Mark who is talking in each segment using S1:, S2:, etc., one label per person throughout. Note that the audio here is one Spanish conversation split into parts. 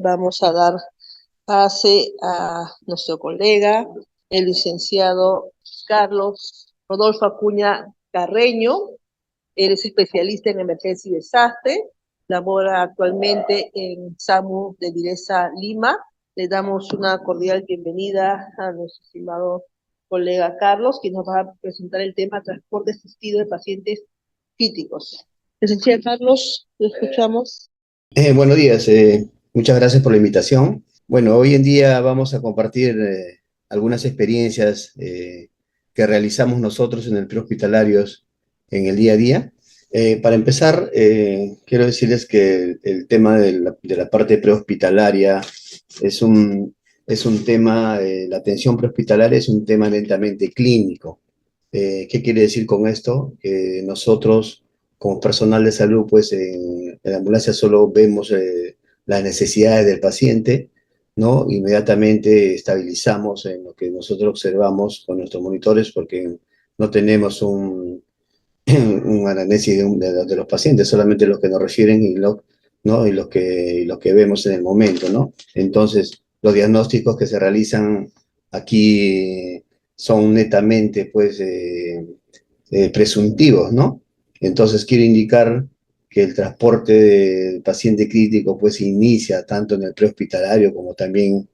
S1: vamos a dar pase a nuestro colega, el licenciado Carlos Rodolfo Acuña Carreño. Él es especialista en emergencia y desastre, labora actualmente en SAMU de Direza, Lima. Le damos una cordial bienvenida a nuestro estimado colega Carlos, que nos va a presentar el tema transporte asistido de pacientes críticos. Licenciado Carlos, lo escuchamos.
S2: Buenos días, muchas gracias por la invitación. Bueno, hoy en día vamos a compartir algunas experiencias que realizamos nosotros en el prehospitalarios en el día a día. Para empezar, quiero decirles que el tema de la parte prehospitalaria es es un tema, la atención prehospitalaria es un tema lentamente clínico. ¿Qué quiere decir con esto? Que nosotros, como personal de salud, pues en la ambulancia solo vemos las necesidades del paciente, ¿no? Inmediatamente estabilizamos en lo que nosotros observamos con nuestros monitores porque no tenemos un anamnesis de los pacientes, solamente los que nos refieren ¿no? Y los que vemos en el momento, ¿no? Entonces, los diagnósticos que se realizan aquí son netamente, pues, presuntivos, ¿no? Entonces, quiero indicar que el transporte del paciente crítico, pues, inicia tanto en el prehospitalario como también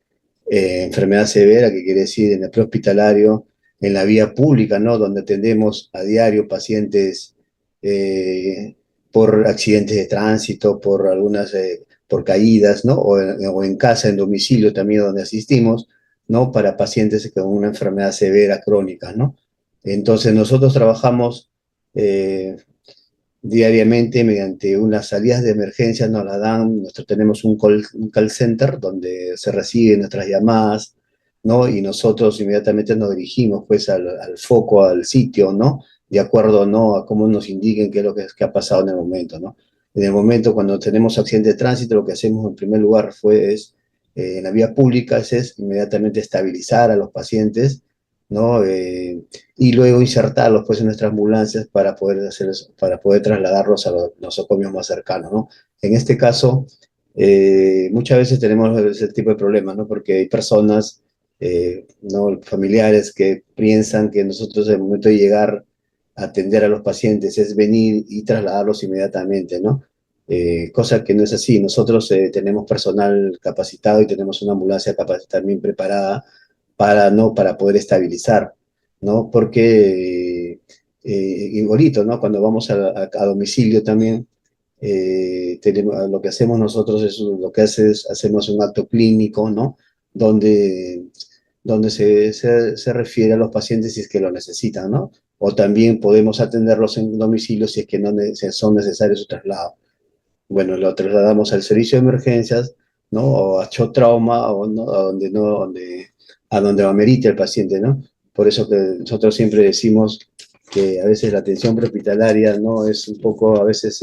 S2: enfermedad severa, que quiere decir en el prehospitalario, en la vía pública, ¿no? Donde atendemos a diario pacientes eh, por accidentes de tránsito, por por caídas, ¿no? O en casa, en domicilio también donde asistimos, ¿no? Para pacientes con una enfermedad severa crónica, ¿no? Entonces nosotros trabajamos eh, diariamente mediante unas salidas de emergencia, nos la dan, nosotros tenemos un call center donde se reciben nuestras llamadas, ¿no? Y nosotros inmediatamente nos dirigimos pues al foco, al sitio, ¿no? De acuerdo, ¿no? A cómo nos indiquen qué es lo que ha pasado en el momento, ¿no? En el momento cuando tenemos accidente de tránsito, lo que hacemos en primer lugar en la vía pública, es inmediatamente estabilizar a los pacientes, ¿no? Y luego insertarlos pues en nuestras ambulancias para poder trasladarlos a los nosocomios más cercanos, ¿no? En este caso, muchas veces tenemos ese tipo de problemas, ¿no? Porque hay personas, ¿no? Familiares que piensan que nosotros en el momento de llegar a atender a los pacientes es venir y trasladarlos inmediatamente, ¿no? Cosa que no es así. Nosotros tenemos personal capacitado y tenemos una ambulancia también preparada ¿no? Para poder estabilizar, ¿no? Porque igualito, ¿no? Cuando vamos a domicilio también, lo que hacemos nosotros hacemos un acto clínico, ¿no? Donde, donde se refiere a los pacientes si es que lo necesitan, ¿no? O también podemos atenderlos en domicilio si es que no son necesarios su traslado. Bueno, lo trasladamos al servicio de emergencias, ¿no? O a shock trauma, o ¿no? A donde amerite el paciente, ¿no? Por eso que nosotros siempre decimos que a veces la atención prehospitalaria, ¿no? Es un poco, a veces,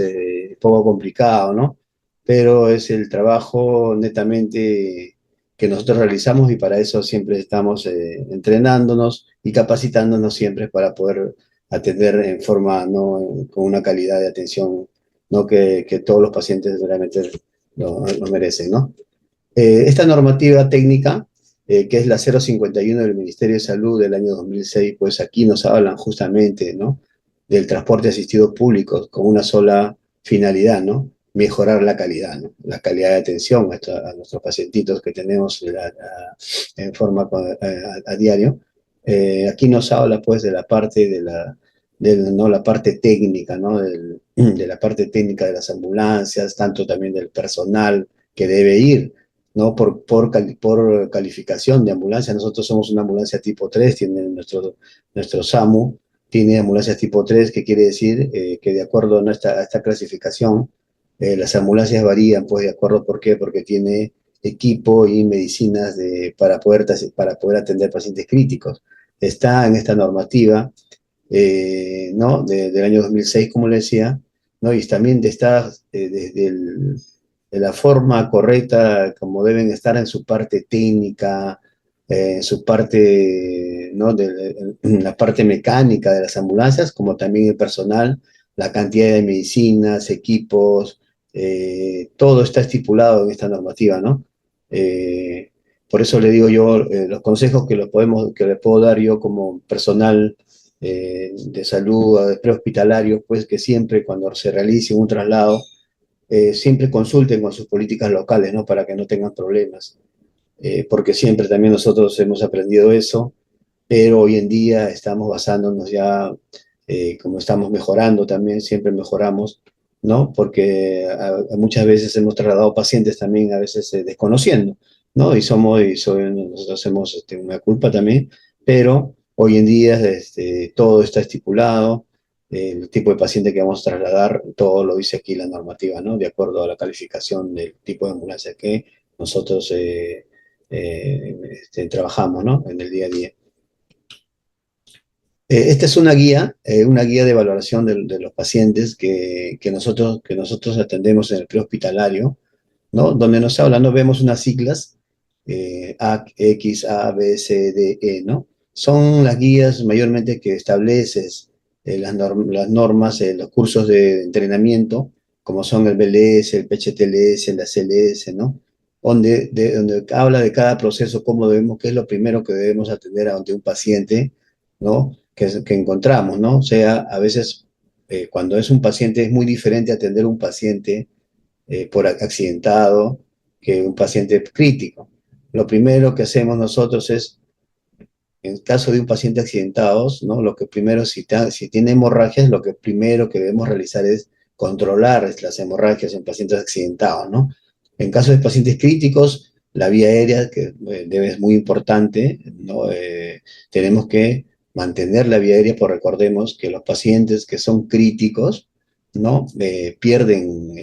S2: poco complicado, ¿no? Pero es el trabajo netamente que nosotros realizamos y para eso siempre estamos entrenándonos y capacitándonos siempre para poder atender en forma, ¿no? Con una calidad de atención, ¿no? Que todos los pacientes realmente lo merecen, ¿no? Esta normativa técnica, que es la 051 del Ministerio de Salud del año 2006, pues aquí nos hablan justamente, ¿no? Del transporte asistido público con una sola finalidad, ¿no? Mejorar la calidad, ¿no? La calidad de atención a nuestros pacientitos que tenemos en forma a diario. Aquí nos habla pues de la parte ¿no? La parte técnica, ¿no? De la parte técnica de las ambulancias, tanto también del personal que debe ir, ¿no? Por calificación de ambulancia. Nosotros somos una ambulancia tipo 3, tiene nuestro SAMU, tiene ambulancias tipo 3, que quiere decir que de acuerdo a esta clasificación, las ambulancias varían, pues de acuerdo, ¿por qué? Porque tiene equipo y medicinas para poder atender pacientes críticos. Está en esta normativa, ¿no? Del año 2006, como le decía, ¿no? Y también está de la forma correcta, como deben estar en su parte técnica, en su parte, ¿no? En la parte mecánica de las ambulancias, como también el personal, la cantidad de medicinas, equipos, todo está estipulado en esta normativa, ¿no? Eh, por eso le digo yo, los consejos que le puedo dar yo como personal de salud, de prehospitalario, pues que siempre cuando se realice un traslado, siempre consulten con sus políticas locales, ¿no? Para que no tengan problemas. Porque siempre también nosotros hemos aprendido eso, pero hoy en día estamos basándonos ya, como estamos mejorando también, siempre mejoramos, ¿no? Porque muchas veces hemos trasladado pacientes también, a veces desconociendo, ¿no? Nosotros hacemos una culpa también, pero hoy en día todo está estipulado, el tipo de paciente que vamos a trasladar, todo lo dice aquí la normativa, ¿no? De acuerdo a la calificación del tipo de ambulancia que nosotros trabajamos, ¿no? En el día a día. Esta es una guía de valoración de los pacientes que nosotros atendemos en el prehospitalario, ¿no? Donde nos habla, ¿no? Vemos unas siglas, A, X, A, B, C, D, E, ¿no? Son las guías mayormente que estableces las normas, los cursos de entrenamiento, como son el BLS, el PHTLS, la CLS, ¿no? Donde habla de cada proceso, qué es lo primero que debemos atender ante un paciente, ¿no? Que encontramos, ¿no? O sea, a veces cuando es un paciente es muy diferente atender a un paciente por accidentado que un paciente crítico. Lo primero que hacemos nosotros es, en el caso de un paciente accidentado, ¿no? Lo que primero, si tiene hemorragias, lo que primero que debemos realizar es controlar las hemorragias en pacientes accidentados, ¿no? En caso de pacientes críticos, la vía aérea, que es muy importante, ¿no? Tenemos que mantener la vía aérea, porque recordemos que los pacientes que son críticos, ¿no? Pierden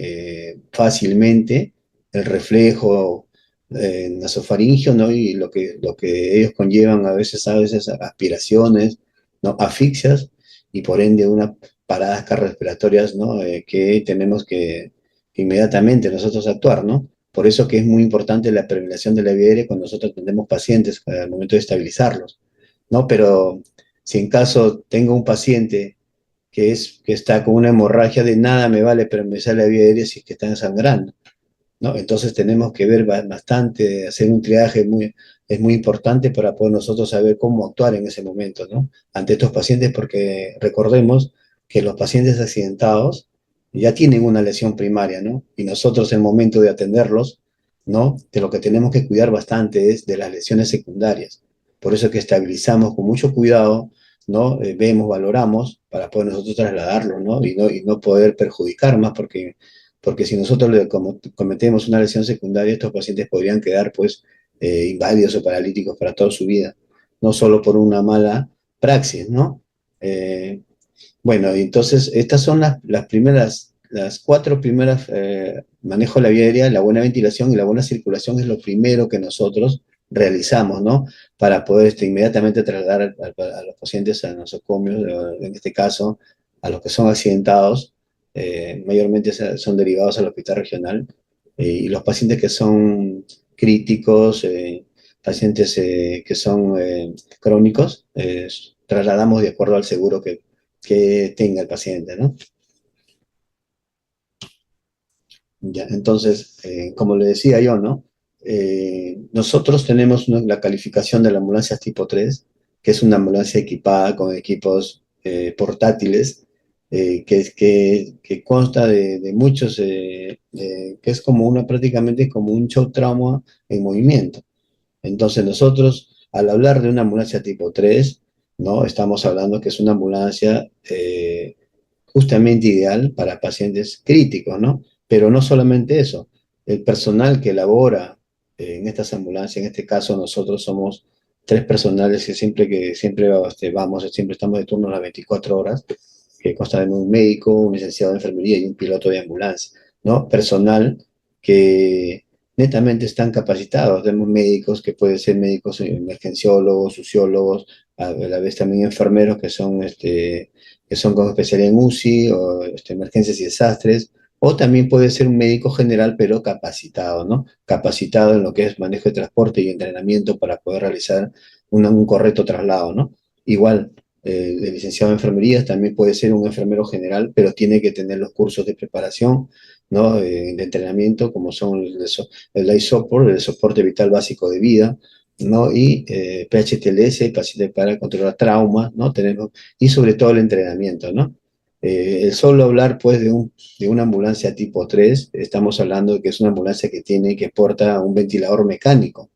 S2: fácilmente el reflejo nasofaringio, ¿no? Y lo que ellos conllevan a veces aspiraciones, ¿no? Asfixias y por ende unas paradas cardiorrespiratorias, ¿no? Que tenemos que inmediatamente nosotros actuar, ¿no? Por eso que es muy importante la prevención de la vía aérea cuando nosotros atendemos pacientes al momento de estabilizarlos, ¿no? Pero si en caso tengo un paciente que está con una hemorragia, de nada me vale prevenir la vía aérea si es que está sangrando, ¿no? Entonces tenemos que ver bastante, hacer un triaje es muy importante para poder nosotros saber cómo actuar en ese momento, ¿no? Ante estos pacientes, porque recordemos que los pacientes accidentados ya tienen una lesión primaria, ¿no? Y nosotros en el momento de atenderlos, ¿no? De lo que tenemos que cuidar bastante es de las lesiones secundarias. Por eso que estabilizamos con mucho cuidado, ¿no? Vemos, valoramos para poder nosotros trasladarlos, ¿no? Y no poder perjudicar más, porque si nosotros cometemos una lesión secundaria, estos pacientes podrían quedar pues inválidos o paralíticos para toda su vida, no solo por una mala praxis, ¿no? Eh, bueno, entonces estas son las cuatro primeras, manejo de la vía aérea, la buena ventilación y la buena circulación es lo primero que nosotros realizamos, ¿no? Para poder inmediatamente trasladar a los pacientes a nosocomios, en este caso, a los que son accidentados, mayormente son derivados al hospital regional, y los pacientes que son críticos, pacientes que son crónicos, trasladamos de acuerdo al seguro que tenga el paciente, ¿no? Ya, entonces, como le decía yo, ¿no? Nosotros tenemos la calificación de la ambulancia tipo 3, que es una ambulancia equipada con equipos portátiles, que consta de muchos, que es como prácticamente como un shock trauma en movimiento. Entonces nosotros, al hablar de una ambulancia tipo 3, ¿no? Estamos hablando que es una ambulancia justamente ideal para pacientes críticos, ¿no? Pero no solamente eso, el personal que labora en estas ambulancias, en este caso nosotros somos tres personales siempre estamos de turno las 24 horas, que consta de un médico, un licenciado de enfermería y un piloto de ambulancia, ¿no? Personal que netamente están capacitados. Tenemos médicos que pueden ser médicos emergenciólogos, sociólogos, a la vez también enfermeros que son con especialidad en UCI o emergencias y desastres, o también puede ser un médico general, pero capacitado, ¿no? Capacitado en lo que es manejo de transporte y entrenamiento para poder realizar un correcto traslado, ¿no? Igual, el licenciado en enfermería también puede ser un enfermero general, pero tiene que tener los cursos de preparación ¿no? De entrenamiento, como son el life support, el soporte vital básico de vida, ¿no? Y PHTLS, paciente para controlar traumas, ¿no? Tenemos, y sobre todo el entrenamiento, ¿no? El solo hablar, pues, de una ambulancia tipo 3 estamos hablando de que es una ambulancia que porta un ventilador mecánico,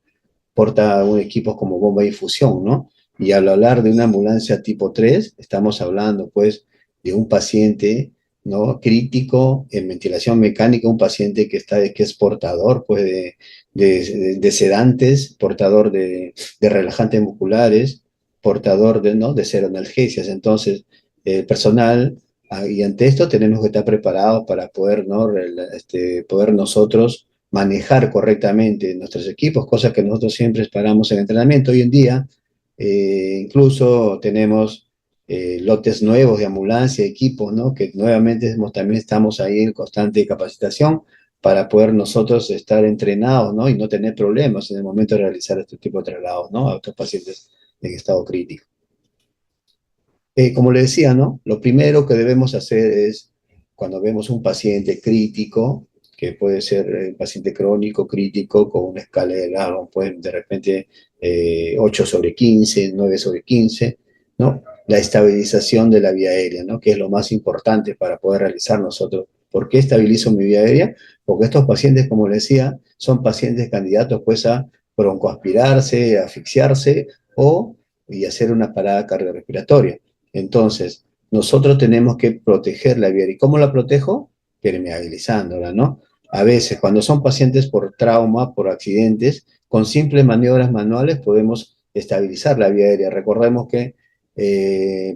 S2: porta un equipo como bomba de infusión, ¿no? Y al hablar de una ambulancia tipo 3 estamos hablando, pues, de un paciente, ¿no? Crítico en ventilación mecánica, un paciente que es portador, pues, de sedantes, portador de relajantes musculares, portador de, ¿no? De seroanalgesias. Entonces, el personal, y ante esto tenemos que estar preparados para poder, ¿no? Poder nosotros manejar correctamente nuestros equipos, cosas que nosotros siempre esperamos en entrenamiento. Hoy en día, incluso tenemos lotes nuevos de ambulancia, equipos, ¿no? Que nuevamente también estamos ahí en constante capacitación para poder nosotros estar entrenados, ¿no? Y no tener problemas en el momento de realizar este tipo de traslados, ¿no? A otros pacientes en estado crítico. Como le decía, ¿no? Lo primero que debemos hacer es, cuando vemos un paciente crítico, que puede ser paciente crónico, crítico, con una escala de Galois, pues de repente 8 sobre 15, 9 sobre 15, ¿no? La estabilización de la vía aérea, ¿no? Que es lo más importante para poder realizar nosotros. ¿Por qué estabilizo mi vía aérea? Porque estos pacientes, como le decía, son pacientes candidatos pues a broncoaspirarse, a asfixiarse o y hacer una parada cardiorrespiratoria. Entonces, nosotros tenemos que proteger la vía aérea. ¿Y cómo la protejo? Permeabilizándola, ¿no? A veces, cuando son pacientes por trauma, por accidentes, con simples maniobras manuales podemos estabilizar la vía aérea. Recordemos que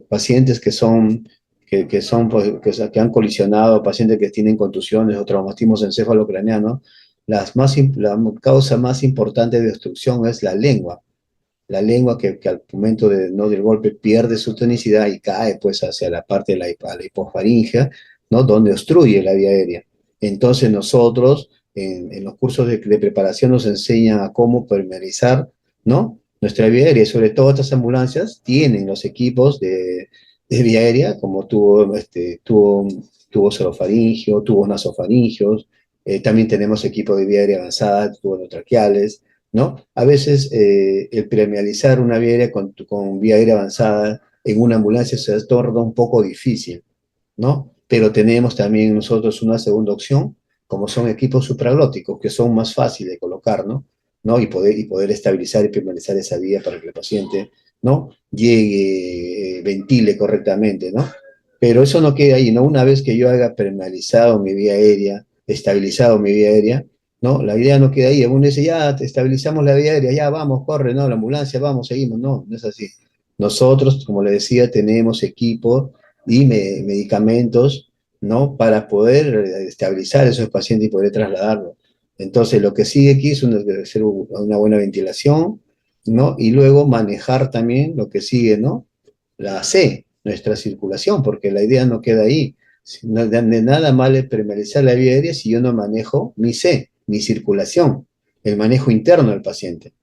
S2: pacientes que han colisionado, pacientes que tienen contusiones o traumatismos encefalocraneanos, la causa más importante de obstrucción es la lengua que al momento ¿no? del golpe pierde su tonicidad y cae pues hacia la parte de la hipofaringe, ¿no? Donde obstruye la vía aérea. Entonces nosotros en los cursos de preparación nos enseñan a cómo permeabilizar, ¿no? Nuestra vía aérea, y sobre todo estas ambulancias tienen los equipos de vía aérea, como tubo orofaringio, tubos nasofaringios, también tenemos equipo de vía aérea avanzada, tubos endotraqueales, ¿no? A veces el permeabilizar una vía aérea con vía aérea avanzada en una ambulancia se torna un poco difícil, ¿no? Pero tenemos también nosotros una segunda opción, como son equipos supraglóticos, que son más fáciles de colocar, ¿no? ¿No? Y poder estabilizar y permeabilizar esa vía para que el paciente, ¿no? Llegue, ventile correctamente, ¿no? Pero eso no queda ahí, ¿no? Una vez que yo haya permeabilizado mi vía aérea, estabilizado mi vía aérea, ¿no? La idea no queda ahí. Uno dice, ya estabilizamos la vía aérea, ya vamos, corre, ¿no? La ambulancia, vamos, seguimos. No, no es así. Nosotros, como le decía, tenemos equipo y medicamentos, ¿no? Para poder estabilizar a esos pacientes y poder trasladarlos. Entonces, lo que sigue aquí es hacer una buena ventilación, ¿no? Y luego manejar también lo que sigue, ¿no? La C, nuestra circulación, porque la idea no queda ahí. De nada vale permanecer la vía aérea si yo no manejo mi C, mi circulación, el manejo interno del paciente.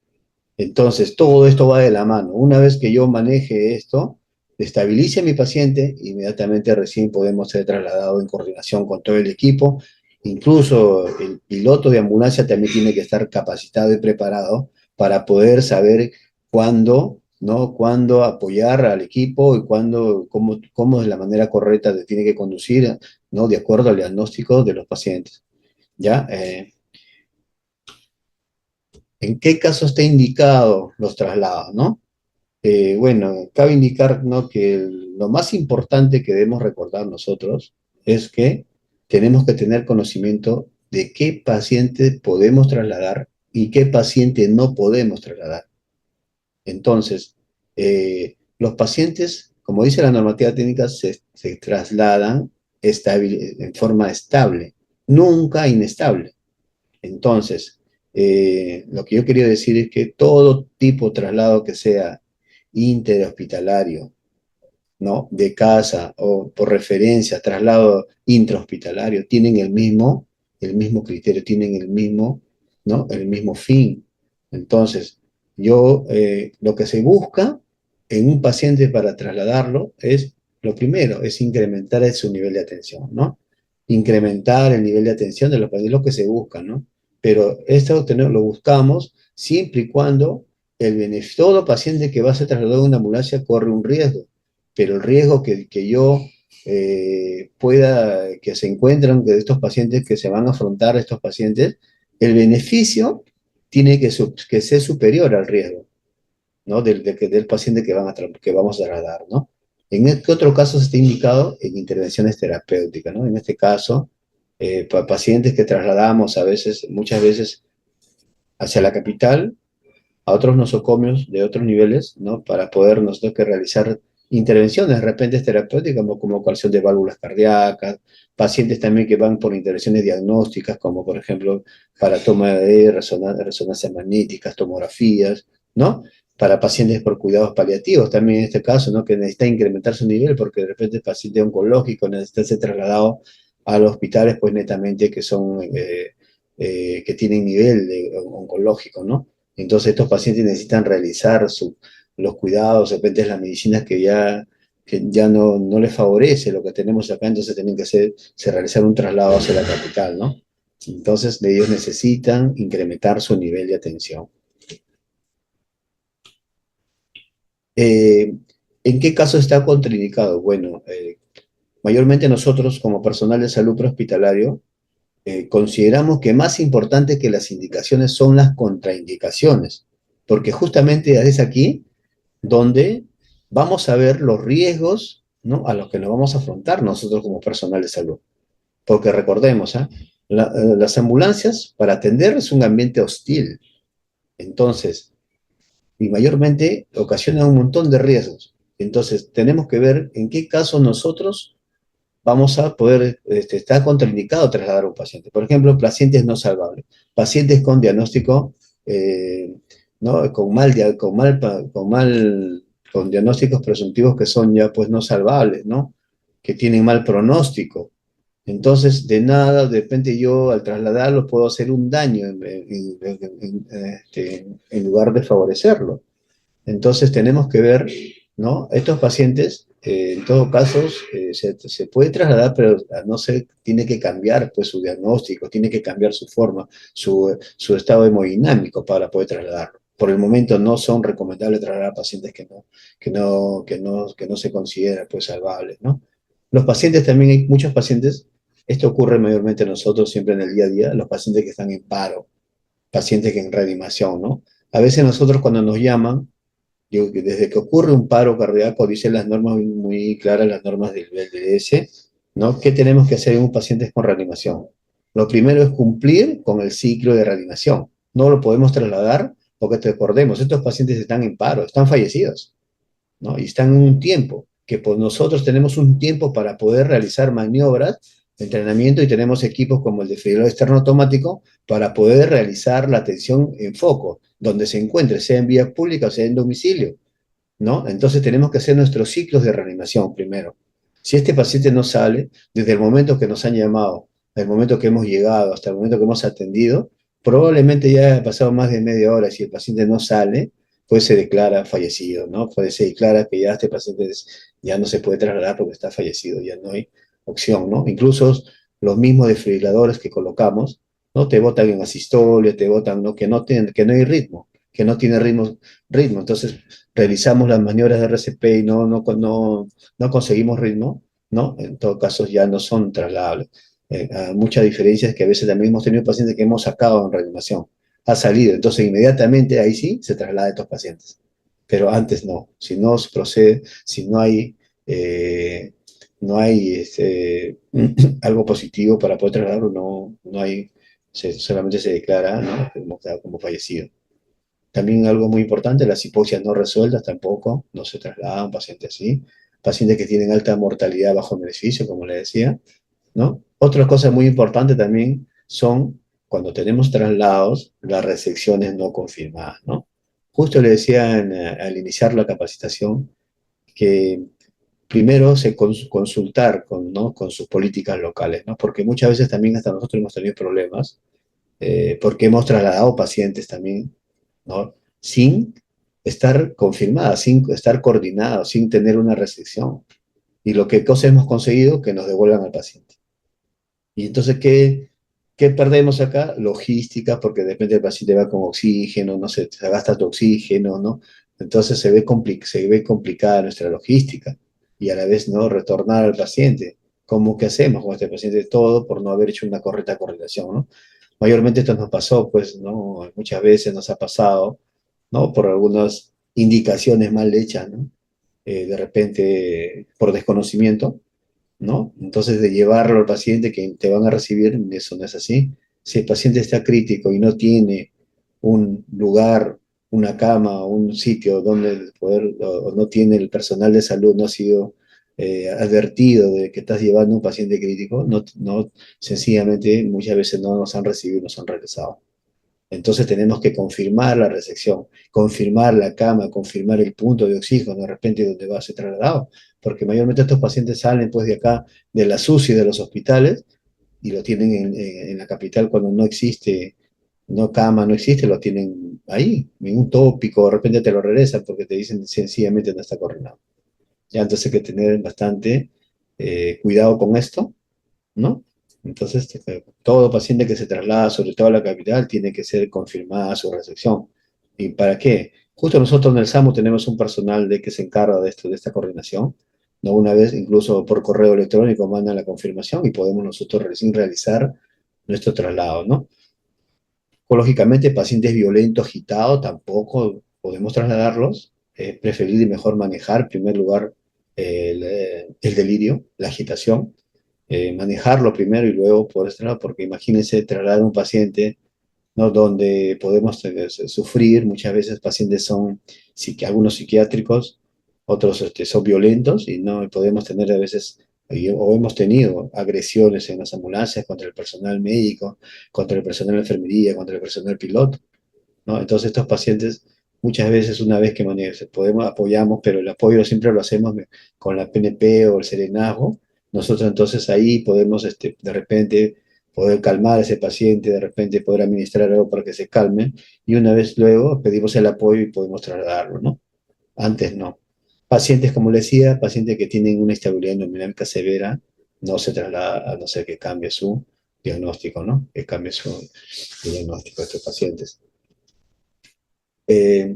S2: Entonces, todo esto va de la mano. Una vez que yo maneje esto, estabilice a mi paciente, inmediatamente recién podemos ser trasladados en coordinación con todo el equipo. Incluso el piloto de ambulancia también tiene que estar capacitado y preparado para poder saber cuándo, ¿no? Cuándo apoyar al equipo y cómo es la manera correcta de tiene que conducir, ¿no? De acuerdo al diagnóstico de los pacientes. ¿Ya? ¿En qué caso está indicado los traslados, no? Bueno, cabe indicar, ¿no? Que lo más importante que debemos recordar nosotros es que tenemos que tener conocimiento de qué paciente podemos trasladar y qué paciente no podemos trasladar. Entonces, los pacientes, como dice la normativa técnica, se trasladan en forma estable, nunca inestable. Entonces, lo que yo quería decir es que todo tipo de traslado que sea interhospitalario, ¿no? De casa o por referencia, traslado intrahospitalario, tienen el mismo criterio, tienen ¿no? El mismo fin. Entonces, lo que se busca en un paciente para trasladarlo es, lo primero, es incrementar su nivel de atención, ¿no? incrementar el nivel de atención de los pacientes, es lo que se busca, ¿no? Pero esto lo buscamos siempre y cuando todo paciente que va a ser trasladado en una ambulancia corre un riesgo, pero el riesgo que yo que se encuentran de estos pacientes, que se van a afrontar estos pacientes, el beneficio tiene que ser superior al riesgo, ¿no? Del paciente que vamos a trasladar, ¿no? En este otro caso se está indicado en intervenciones terapéuticas, ¿no? En este caso, pacientes que trasladamos muchas veces hacia la capital, a otros nosocomios de otros niveles, ¿no? Para poder nosotros que realizar intervenciones de repente terapéuticas como colección de válvulas cardíacas, pacientes también que van por intervenciones diagnósticas, como por ejemplo para toma de resonancias magnéticas, tomografías, ¿no? Para pacientes por cuidados paliativos, también en este caso, ¿no? Que necesita incrementar su nivel porque de repente el paciente oncológico necesita ser trasladado a los hospitales, pues netamente que tienen nivel oncológico, ¿no? Entonces estos pacientes necesitan realizar los cuidados, de repente las medicinas que ya no les favorece lo que tenemos acá, entonces tienen que realizar un traslado hacia la capital, ¿no? Entonces ellos necesitan incrementar su nivel de atención. ¿En qué caso está contraindicado? Bueno, mayormente nosotros como personal de salud prehospitalario consideramos que más importante que las indicaciones son las contraindicaciones, porque justamente es aquí donde vamos a ver los riesgos, ¿no? A los que nos vamos a afrontar nosotros como personal de salud. Porque recordemos, ¿eh? Las ambulancias para atender es un ambiente hostil. Entonces, y mayormente ocasiona un montón de riesgos. Entonces, tenemos que ver en qué caso nosotros vamos a poder, está contraindicado trasladar a un paciente. Por ejemplo, pacientes no salvables, pacientes con diagnóstico, ¿no? Con diagnósticos presuntivos que son ya pues no salvables, ¿no? Que tienen mal pronóstico. Entonces, de nada, de repente yo al trasladarlo puedo hacer un daño en lugar de favorecerlo. Entonces tenemos que ver, ¿no? Estos pacientes, en todo caso, se puede trasladar, pero no se tiene que cambiar pues, su diagnóstico, tiene que cambiar su forma, su estado hemodinámico para poder trasladarlo. Por el momento no son recomendables trasladar a pacientes que no se consideran pues, salvables, ¿no? Los pacientes también, hay muchos pacientes, esto ocurre mayormente a nosotros siempre en el día a día, los pacientes que están en paro, pacientes que en reanimación, ¿no? A veces nosotros cuando nos llaman, digo que desde que ocurre un paro cardíaco, dicen las normas muy claras, las normas del BLS, ¿no? ¿Qué tenemos que hacer en un paciente con reanimación? Lo primero es cumplir con el ciclo de reanimación. No lo podemos trasladar porque recordemos, estos pacientes están en paro, están fallecidos, ¿no? Y están en un tiempo, que pues nosotros tenemos un tiempo para poder realizar maniobras de entrenamiento y tenemos equipos como el desfibrilador externo automático para poder realizar la atención en foco, donde se encuentre, sea en vía pública o sea en domicilio, ¿no? Entonces tenemos que hacer nuestros ciclos de reanimación primero. Si este paciente no sale, desde el momento que nos han llamado, el momento que hemos llegado, hasta el momento que hemos atendido, probablemente ya ha pasado más de media hora. Si el paciente no sale, pues se declara fallecido, ¿no? Pues se declara que ya este paciente ya no se puede trasladar porque está fallecido, ya no hay opción, ¿no? Incluso los mismos desfibriladores que colocamos, ¿no? Te botan en asistolia, te botan, ¿no? Que no hay ritmo, que no tiene ritmo. Entonces, realizamos las maniobras de RCP y no conseguimos ritmo, ¿no? En todo caso ya no son trasladables. Mucha diferencia es que a veces también hemos tenido pacientes que hemos sacado en reanimación, ha salido, entonces inmediatamente ahí sí se traslada a estos pacientes, pero antes no, si no se procede, si no hay algo positivo para poder trasladarlo, no hay, solamente se declara, ¿no? como fallecido. También algo muy importante, las hipoxias no resueltas tampoco, no se trasladan pacientes así. Pacientes que tienen alta mortalidad bajo beneficio, como le decía, ¿no? Otras cosas muy importantes también son, cuando tenemos traslados, las resecciones no confirmadas, ¿no? Justo le decía al iniciar la capacitación que primero consultar ¿no? con sus políticas locales, ¿no? Porque muchas veces también hasta nosotros hemos tenido problemas porque hemos trasladado pacientes también, ¿no? Sin estar confirmadas, sin estar coordinados, sin tener una restricción. Y lo que cosa hemos conseguido, que nos devuelvan al paciente. Y entonces, ¿qué perdemos acá? Logística, porque de repente el paciente va con oxígeno, no sé, se gasta tu oxígeno, ¿no? Entonces se ve complicada nuestra logística y a la vez, ¿no? Retornar al paciente. ¿Cómo que hacemos con este paciente? Todo por no haber hecho una correcta correlación, ¿no? Mayormente esto nos pasó, pues, ¿no? Muchas veces nos ha pasado, ¿no? Por algunas indicaciones mal hechas, ¿no? De repente, por desconocimiento, ¿no? Entonces, de llevarlo al paciente que te van a recibir, eso no es así. Si el paciente está crítico y no tiene un lugar, una cama, un sitio donde poder, o no tiene el personal de salud, no ha sido advertido de que estás llevando un paciente crítico, sencillamente muchas veces no nos han recibido, nos han regresado. Entonces tenemos que confirmar la resección, confirmar la cama, confirmar el punto de oxígeno de repente donde va a ser trasladado, porque mayormente estos pacientes salen pues de acá, de la SUSI de los hospitales, y lo tienen en la capital cuando no existe, no cama, no existe, lo tienen ahí, en un tópico, de repente te lo regresan porque te dicen sencillamente no está coordinado. Ya entonces hay que tener bastante cuidado con esto, ¿no? Entonces, todo paciente que se traslada, sobre todo a la capital, tiene que ser confirmada su recepción. ¿Y para qué? Justo nosotros en el SAMU tenemos un personal que se encarga de esto, de esta coordinación. ¿No? Una vez, incluso por correo electrónico, mandan la confirmación y podemos nosotros recién realizar nuestro traslado, ¿no? Lógicamente, pacientes violentos, agitados, tampoco podemos trasladarlos. Es preferible y mejor manejar, en primer lugar, el delirio, la agitación, manejarlo primero y luego por este lado, porque imagínense trasladar a un paciente, ¿no? Donde podemos sufrir, muchas veces pacientes son algunos psiquiátricos, otros son violentos y no podemos tener a veces, o hemos tenido agresiones en las ambulancias contra el personal médico, contra el personal de enfermería, contra el personal piloto, ¿no? Entonces estos pacientes muchas veces una vez que podemos apoyamos, pero el apoyo siempre lo hacemos con la PNP o el serenazgo. Nosotros entonces ahí podemos de repente poder calmar a ese paciente, de repente poder administrar algo para que se calme y una vez luego pedimos el apoyo y podemos trasladarlo, ¿no? Antes no. Pacientes, como le decía, pacientes que tienen una estabilidad hemodinámica severa, no se traslada a no ser que cambie su diagnóstico, ¿no? Que cambie su diagnóstico de estos pacientes. Eh,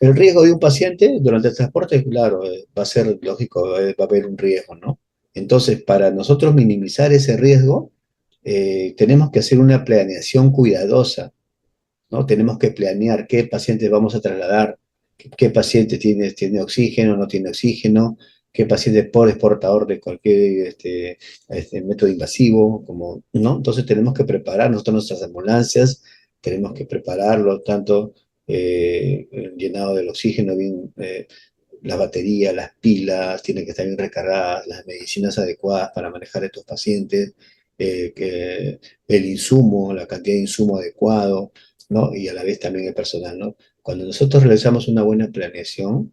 S2: el riesgo de un paciente durante el transporte, claro, va a ser lógico, va a haber un riesgo, ¿no? Entonces, para nosotros minimizar ese riesgo, tenemos que hacer una planeación cuidadosa, ¿no? Tenemos que planear qué pacientes vamos a trasladar, qué paciente tiene oxígeno, no tiene oxígeno, qué paciente es portador de cualquier método invasivo, como, ¿no? Entonces tenemos que preparar nosotros nuestras ambulancias, tenemos que prepararlo tanto el llenado del oxígeno, bien, las baterías, las pilas, tienen que estar bien recargadas, las medicinas adecuadas para manejar a estos pacientes, el insumo, la cantidad de insumo adecuado, ¿no? Y a la vez también el personal, ¿no? Cuando nosotros realizamos una buena planeación,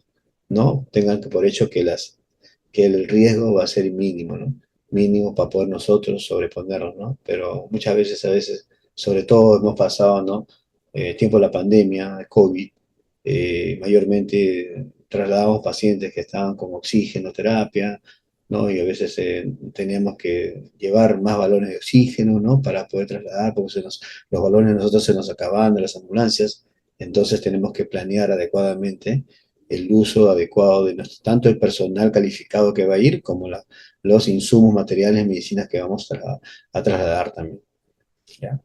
S2: ¿no? Tengan que por hecho que el riesgo va a ser mínimo, ¿no? Mínimo para poder nosotros sobreponernos, ¿no? Pero muchas veces, sobre todo hemos pasado, ¿no? Tiempo de la pandemia, COVID, mayormente trasladamos pacientes que estaban con oxigenoterapia, ¿no? Y a veces teníamos que llevar más balones de oxígeno, ¿no? Para poder trasladar, porque los balones de nosotros se nos acababan de las ambulancias, entonces tenemos que planear adecuadamente el uso adecuado de tanto el personal calificado que va a ir como los insumos, materiales, medicinas que vamos a trasladar también. ¿Ya?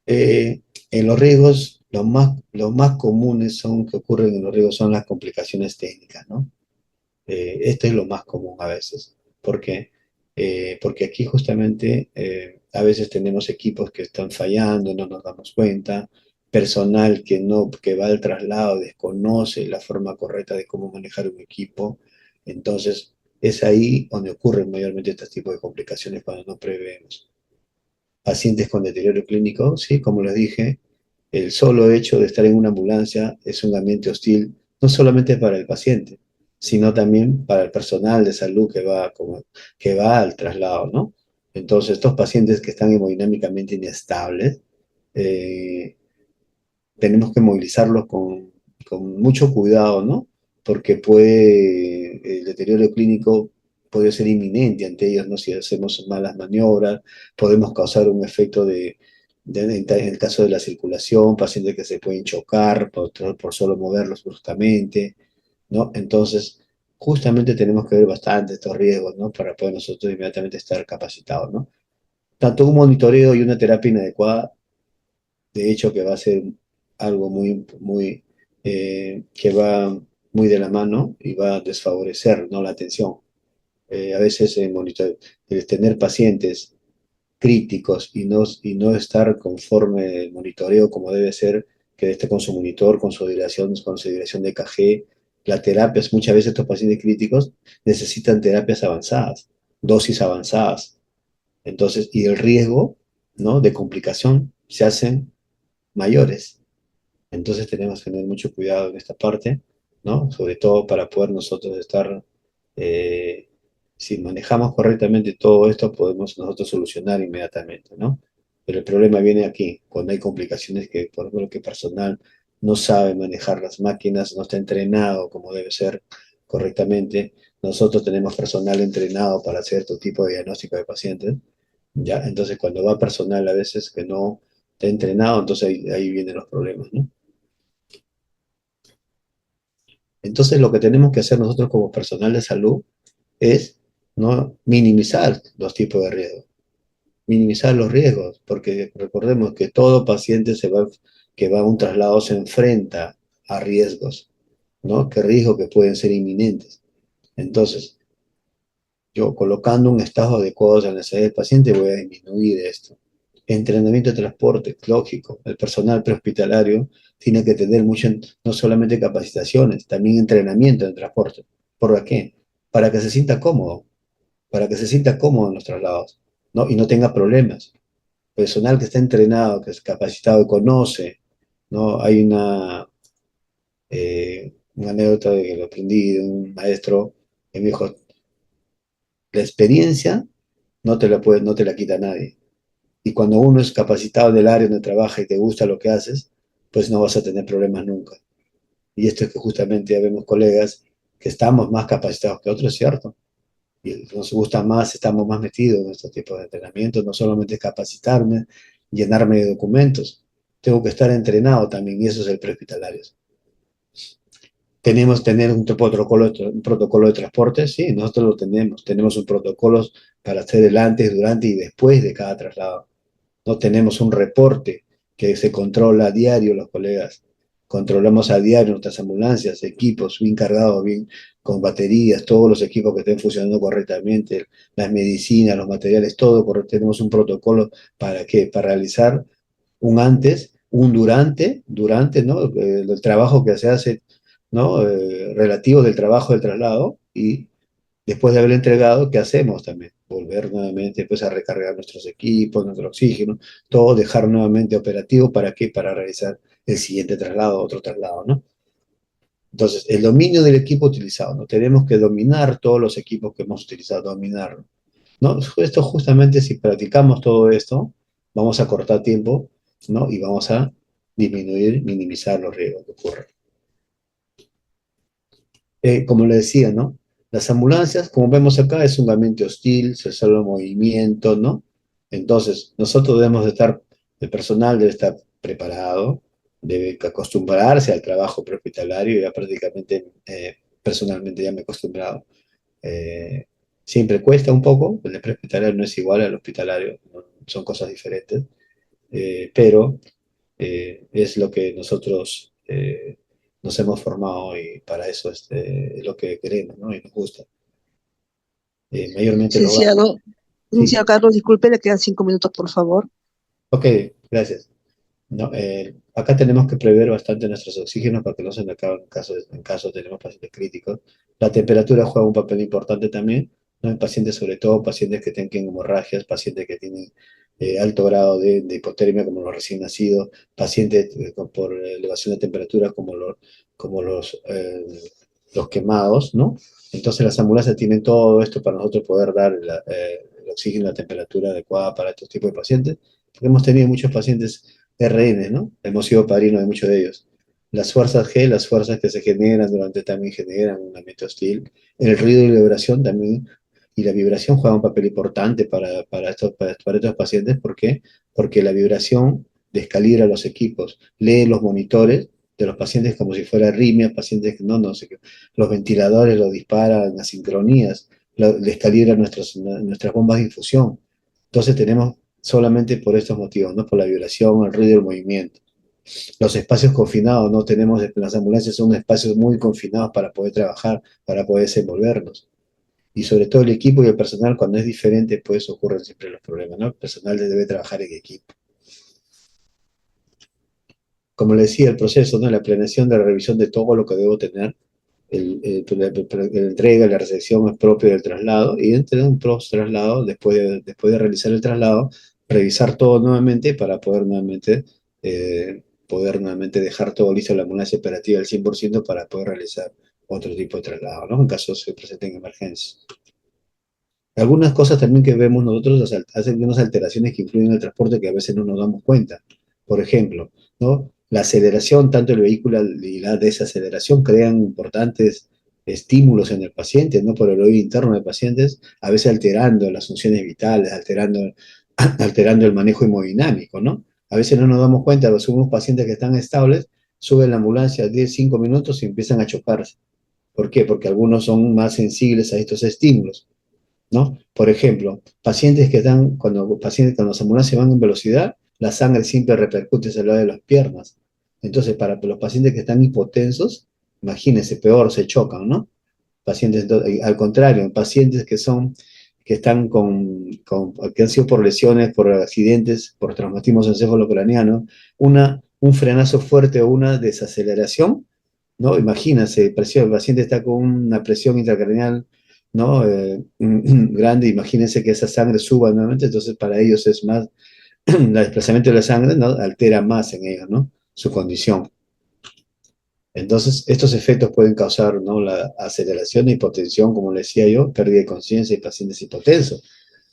S2: En los riesgos, los más comunes son, que ocurren en los riesgos son las complicaciones técnicas, ¿no? Esto es lo más común a veces. ¿Por qué? Porque aquí justamente a veces tenemos equipos que están fallando, no nos damos cuenta, personal que, no, que va al traslado desconoce la forma correcta de cómo manejar un equipo. Entonces, es ahí donde ocurren mayormente este tipo de complicaciones cuando no prevemos. Pacientes con deterioro clínico, sí, como les dije, el solo hecho de estar en una ambulancia es un ambiente hostil, no solamente para el paciente, sino también para el personal de salud que va al traslado, ¿no? Entonces, estos pacientes que están hemodinámicamente inestables, eh, tenemos que movilizarlos con mucho cuidado, ¿no? Porque puede el deterioro clínico puede ser inminente ante ellos, ¿no? Si hacemos malas maniobras, podemos causar un efecto en el caso de la circulación, pacientes que se pueden chocar por solo moverlos bruscamente, ¿no? Entonces, justamente tenemos que ver bastante estos riesgos, ¿no? Para poder nosotros inmediatamente estar capacitados, ¿no? Tanto un monitoreo y una terapia inadecuada, de hecho, que va a ser algo que va muy de la mano y va a desfavorecer, ¿no? La atención. A veces el tener pacientes críticos y no estar conforme el monitoreo como debe ser, que esté con su monitor, con su dirección de EKG, las terapias, muchas veces estos pacientes críticos necesitan terapias avanzadas, dosis avanzadas. Entonces, y el riesgo, ¿no? De complicación se hacen mayores. Entonces tenemos que tener mucho cuidado en esta parte, ¿no? Sobre todo para poder nosotros estar, eh, si manejamos correctamente todo esto, podemos nosotros solucionar inmediatamente, ¿no? Pero el problema viene aquí, cuando hay complicaciones que, por ejemplo, que personal no sabe manejar las máquinas, no está entrenado como debe ser correctamente. Nosotros tenemos personal entrenado para cierto tipo de diagnóstico de pacientes, ¿ya? Entonces, cuando va personal a veces que no está entrenado, entonces ahí vienen los problemas, ¿no? Entonces, lo que tenemos que hacer nosotros como personal de salud es, ¿no? Minimizar los tipos de riesgos, minimizar los riesgos, porque recordemos que todo paciente que va a un traslado se enfrenta a riesgos, ¿no? Que riesgos que pueden ser inminentes. Entonces, yo colocando un estado adecuado de la necesidad del paciente voy a disminuir esto. Entrenamiento de transporte, lógico. El personal prehospitalario tiene que tener mucho, no solamente capacitaciones, también entrenamiento en transporte. ¿Por qué? Para que se sienta cómodo, para que se sienta cómodo en los traslados, ¿no? Y no tenga problemas. Personal que está entrenado, que es capacitado y conoce, ¿no? Hay una anécdota de que lo aprendí de un maestro que me dijo, la experiencia no te la quita nadie. Y cuando uno es capacitado del área donde trabaja y te gusta lo que haces, pues no vas a tener problemas nunca. Y esto es que justamente ya vemos colegas que estamos más capacitados que otros, ¿cierto? Y nos gusta más, estamos más metidos en estos tipos de entrenamientos, no solamente es capacitarme, llenarme de documentos, tengo que estar entrenado también, y eso es el prehospitalario. Tenemos tener un protocolo de transporte, sí, nosotros lo tenemos un protocolo para hacer el antes, durante y después de cada traslado. No tenemos un reporte que se controla a diario los colegas. Controlamos a diario nuestras ambulancias, equipos bien cargados, bien con baterías, todos los equipos que estén funcionando correctamente, las medicinas, los materiales, todo correcto. Tenemos un protocolo para qué, para realizar un antes, un durante, ¿no? El trabajo que se hace, ¿no? Relativo del trabajo del traslado y después de haber entregado, ¿qué hacemos también? Volver nuevamente pues, a recargar nuestros equipos, nuestro oxígeno, todo dejar nuevamente operativo. ¿Para qué? Para realizar el siguiente traslado, otro traslado, ¿no? Entonces, el dominio del equipo utilizado, ¿no? Tenemos que dominar todos los equipos que hemos utilizado, dominarlo, ¿no? Esto justamente, si practicamos todo esto, vamos a cortar tiempo, ¿no? Y vamos a disminuir, minimizar los riesgos que ocurren. Como le decía, ¿no? Las ambulancias, como vemos acá, es un ambiente hostil, se solo movimiento, ¿no? Entonces, nosotros debemos de estar, el personal debe estar preparado, debe acostumbrarse al trabajo prehospitalario, ya prácticamente, personalmente ya me he acostumbrado. Eh, Siempre cuesta un poco, el prehospitalario no es igual al hospitalario, ¿no? Son cosas diferentes, pero es lo que nosotros nos hemos formado y para eso es lo que queremos, ¿no? Y nos gusta. Mayormente los va.
S1: Licenciado,
S2: Sí,
S1: licenciado Carlos, disculpe, le quedan 5 minutos, por favor.
S2: ok, gracias. No, acá tenemos que prever bastante nuestros oxígenos para que no se nos acaben en caso tenemos pacientes críticos. La temperatura juega un papel importante también, ¿no? En pacientes, sobre todo pacientes que tengan hemorragias, pacientes que tienen alto grado de hipotermia, como los recién nacidos, pacientes por elevación de temperatura, como los quemados, ¿no? Entonces las ambulancias tienen todo esto para nosotros poder dar el oxígeno a la temperatura adecuada para estos tipos de pacientes, porque hemos tenido muchos pacientes RN, ¿no? Hemos sido padrinos de muchos de ellos. Las fuerzas G, las fuerzas que se generan durante también generan un ambiente hostil. El ruido y la vibración también Y la vibración juega un papel importante para estos pacientes. ¿Por qué? Porque la vibración descalibra los equipos, lee los monitores de los pacientes como si fuera arritmia, pacientes que no sé qué. Los ventiladores lo disparan a sincronías, descalibra nuestras bombas de infusión. Entonces tenemos solamente por estos motivos, ¿no? Por la vibración, el ruido y el movimiento. Los espacios confinados, no tenemos, las ambulancias son espacios muy confinados para poder trabajar, para poder desenvolvernos. Y sobre todo el equipo y el personal, cuando es diferente, pues ocurren siempre los problemas, ¿no? El personal debe trabajar en equipo. Como le decía, el proceso, ¿no? La planeación de la revisión de todo lo que debo tener, la entrega, la recepción es propio del traslado, y entre un post-traslado, después de realizar el traslado, revisar todo nuevamente para poder nuevamente dejar todo listo, la ambulancia operativa al 100% para poder realizar otro tipo de traslado, ¿no? En caso se presenten emergencias. Algunas cosas también que vemos nosotros hacen unas alteraciones que influyen en el transporte que a veces no nos damos cuenta. Por ejemplo, ¿no? La aceleración, tanto el vehículo y la desaceleración crean importantes estímulos en el paciente, ¿no? Por el oído interno de pacientes, a veces alterando las funciones vitales, alterando el manejo hemodinámico, ¿no? A veces no nos damos cuenta, los unos pacientes que están estables suben la ambulancia 10, 5 minutos y empiezan a chocarse. ¿Por qué? Porque algunos son más sensibles a estos estímulos, ¿no? Por ejemplo, pacientes que están, cuando las ambulancias van en velocidad, la sangre siempre repercute hacia el lado de las piernas. Entonces, para los pacientes que están hipotensos, imagínense, peor, se chocan, ¿no? Pacientes, al contrario, en pacientes que están que han sido por lesiones, por accidentes, por traumatismos encefalocranianos, un frenazo fuerte o una desaceleración, ¿no? Imagínense, el paciente está con una presión intracraneal, ¿no? Grande, imagínense que esa sangre suba nuevamente, entonces para ellos es más, el desplazamiento de la sangre, ¿no? Altera más en ellos, ¿no? Su condición. Entonces, estos efectos pueden causar, ¿no? La aceleración de hipotensión, como le decía yo, pérdida de conciencia y pacientes hipotensos,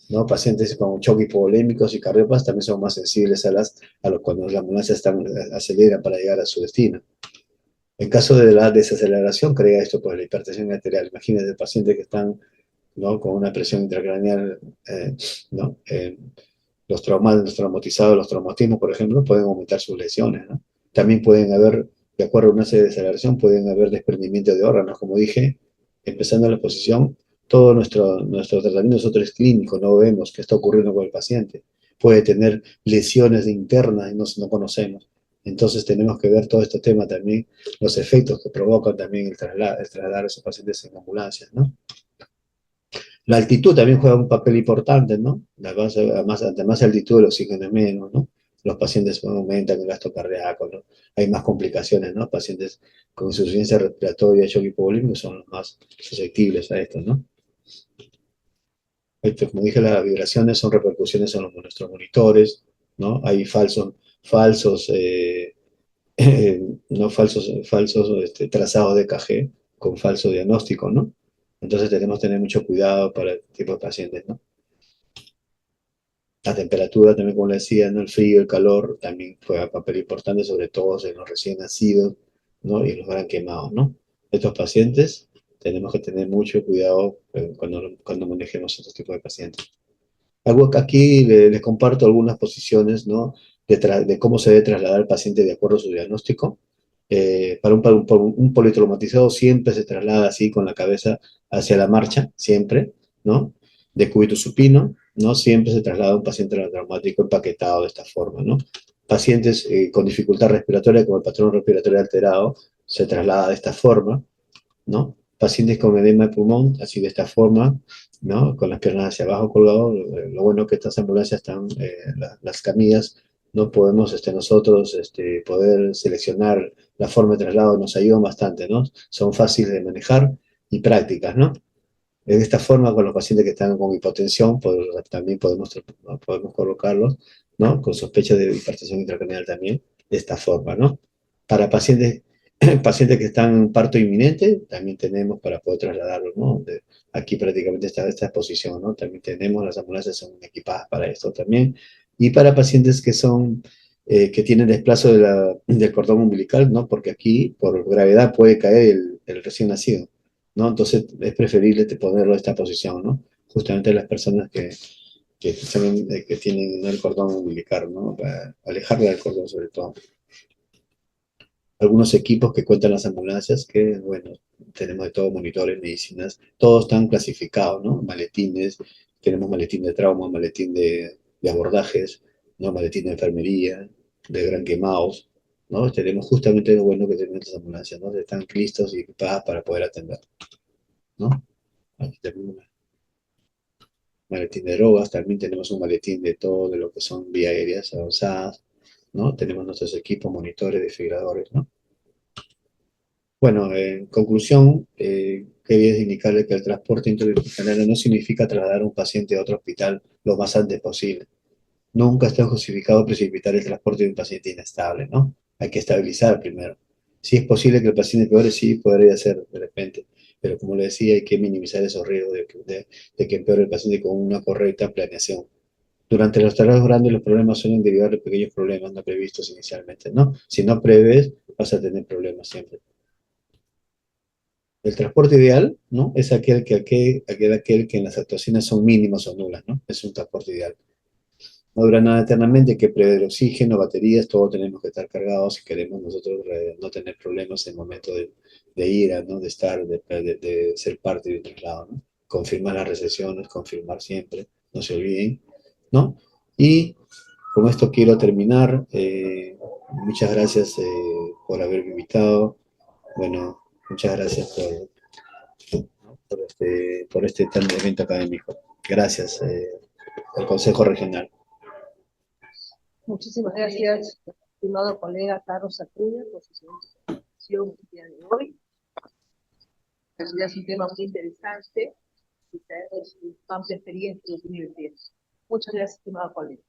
S2: ¿no? Pacientes con choque hipovolémicos y cardiopas también son más sensibles cuando las ambulancias aceleran para llegar a su destino. En caso de la desaceleración, crea esto por la hipertensión arterial. Imagínense pacientes que están, ¿no? Con una presión intracraneal, ¿no? Los traumatizados, los traumatismos, por ejemplo, pueden aumentar sus lesiones, ¿no? También pueden haber, de acuerdo a una serie de desaceleración, pueden haber desprendimiento de órganos. Como dije, empezando la exposición, todo nuestro tratamiento nosotros es clínico, no vemos qué está ocurriendo con el paciente. Puede tener lesiones internas y no conocemos. Entonces tenemos que ver todo este tema también, los efectos que provocan también el trasladar a esos pacientes en ambulancias, ¿no? La altitud también juega un papel importante, ¿no? Además de altitud, el oxígeno es menos, ¿no? Los pacientes aumentan el gasto cardíaco, ¿no? Hay más complicaciones, ¿no? Pacientes con insuficiencia respiratoria, shock hipovolímico son los más susceptibles a esto, ¿no? Como dije, las vibraciones son repercusiones en nuestros monitores, ¿no? Hay falsos, no falsos trazados de EKG con falso diagnóstico, ¿no? Entonces tenemos que tener mucho cuidado para este tipo de pacientes, ¿no? La temperatura también, como le decía, ¿no? El frío, el calor también juega papel importante, sobre todo en los recién nacidos, ¿no? Y los gran quemados, ¿no? Estos pacientes tenemos que tener mucho cuidado cuando manejemos estos tipos de pacientes. Algo que aquí les comparto algunas posiciones, ¿no? De cómo se debe trasladar al paciente de acuerdo a su diagnóstico. Para un politraumatizado siempre se traslada así con la cabeza hacia la marcha, siempre, ¿no? De cúbito supino, ¿no? Siempre se traslada un paciente traumático empaquetado de esta forma, ¿no? Pacientes con dificultad respiratoria, como el patrón respiratorio alterado, se traslada de esta forma, ¿no? Pacientes con edema de pulmón, así de esta forma, ¿no? Con las piernas hacia abajo colgados. Lo bueno es que estas ambulancias están, las camillas, no podemos nosotros poder seleccionar la forma de traslado, nos ayudan bastante, ¿no? Son fáciles de manejar y prácticas, ¿no? De esta forma, con los pacientes que están con hipotensión, también podemos colocarlos, ¿no? Con sospecha de hipertensión intracraneal también, de esta forma, ¿no? Para pacientes que están en parto inminente, también tenemos para poder trasladarlos, ¿no? Aquí prácticamente está esta exposición, ¿no? También tenemos, las ambulancias son equipadas para esto también. Y para pacientes que tienen desplazo del cordón umbilical, ¿no? Porque aquí, por gravedad, puede caer el recién nacido, ¿no? Entonces es preferible ponerlo en esta posición, ¿no? justamente las personas que tienen el cordón umbilical, ¿no? Para alejarla del cordón sobre todo. Algunos equipos que cuentan las ambulancias, que bueno, tenemos de todo, monitores, medicinas, todos están clasificados, ¿no? Maletines, tenemos maletín de trauma, maletín de abordajes, ¿no? Maletín de enfermería, de gran quemados, ¿no? Tenemos justamente lo bueno que tenemos las ambulancias, ¿no? Están listos y equipadas para poder atender, ¿no? Aquí tenemos un maletín de drogas, también tenemos un maletín de todo de lo que son vías aéreas avanzadas, ¿no? Tenemos nuestros equipos, monitores, desfibriladores, ¿no? Bueno, en conclusión, quería indicarle que el transporte interdisciplinario no significa trasladar a un paciente a otro hospital lo más antes posible. Nunca está justificado precipitar el transporte de un paciente inestable, ¿no? Hay que estabilizar primero. Si es posible que el paciente peore, sí, podría ser de repente, pero como le decía, hay que minimizar esos riesgos de que empeore el paciente con una correcta planeación. Durante los trabajos grandes los problemas suelen derivar de pequeños problemas no previstos inicialmente, ¿no? Si no prevés, vas a tener problemas siempre. El transporte ideal, ¿no? Es aquel que en las actuaciones son mínimas o nulas, ¿no? Es un transporte ideal. No dura nada eternamente, hay que prever oxígeno, baterías, todo tenemos que estar cargados si queremos nosotros no tener problemas en el momento de ir, ¿no? De estar, de ser parte de un traslado, ¿no? Confirmar las recesiones, confirmar siempre, no se olviden, ¿no? Y con esto quiero terminar. Muchas gracias por haberme invitado. Bueno, muchas gracias por este tan evento académico. Gracias al Consejo Regional.
S1: Muchísimas gracias, estimado colega Carlos Acuña, por su presentación el día de hoy. Es un tema muy interesante y traemos su amplia experiencia en los universidades. Muchas gracias, estimado colega.